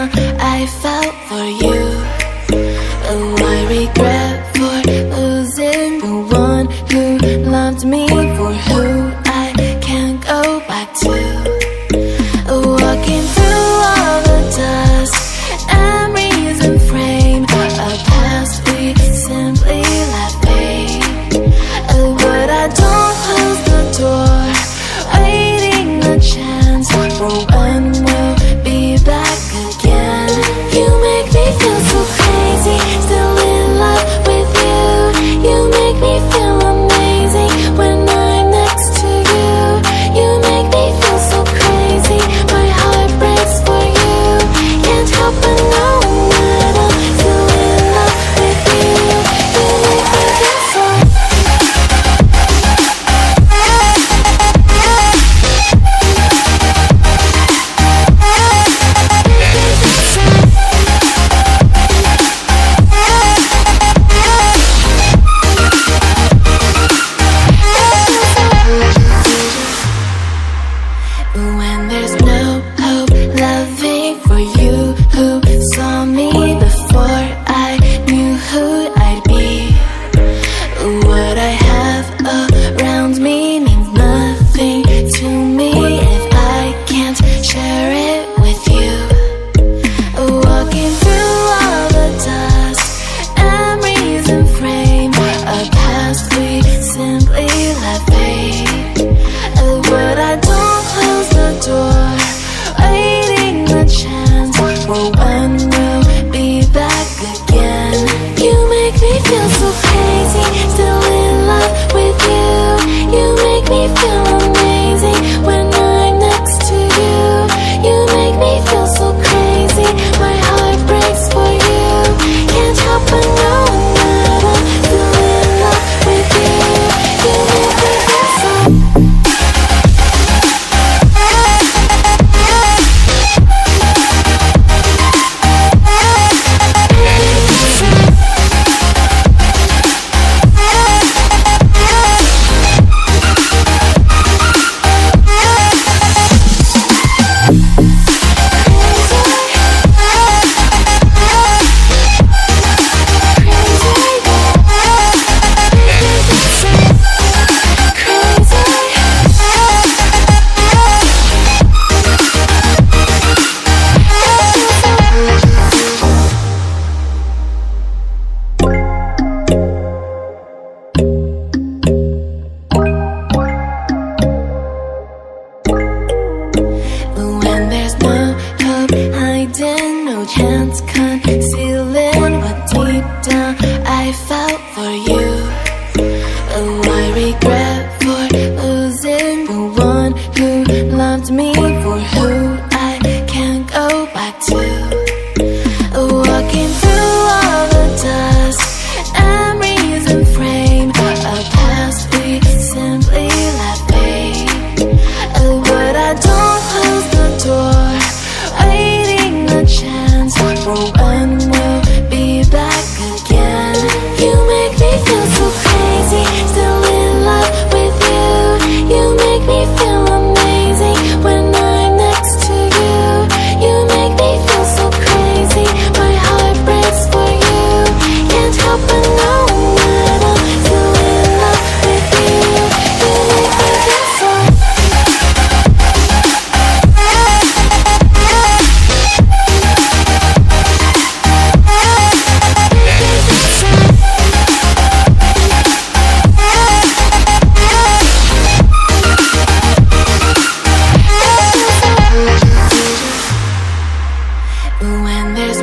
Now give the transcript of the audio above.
down I felt for you. Oh, I regret for losing the one who loved me, for who I can't go back to. Walking through all the dust, memories and frame, a past we simply let fade. But I don't close the door, waiting a chance for when we'll be back again. You make me feel so crazy, still in love with you. You make me feel amazing when I'm next to you. You make me feel so crazy, my heart breaks for you. Can't help but know that I'm still in love with you. You make me feel so. When there's no hope, loving for you who saw me before I knew who I'd be. What I have around me means nothing to me if I can't share it with you. Walking through all the dust, memories and frame, a past we simply let fade. But I don't close the door, waiting a chance for when we'll be back again. You make me feel so crazy, still in love with you. You make me feel amazing when I'm next to you. You make me feel so crazy, my heart breaks for you. Can't help but know that I'm still in love with you. You make me feel so. When there's no hope hiding, no chance concealing what deep down I felt for you. Oh, I regret for losing the one who loved me, for who I can't go back to. Walking through all the dust, memories and frame, a past we simply let fade. But I don't close the door, waiting a chance for when we'll be back again. You make me feel so crazy, still in love with you. You make me feel amazing when I'm next to you. You make me feel so crazy, my heart breaks for you. Can't help but know that I'm still in love with you. You make me feel so. When there's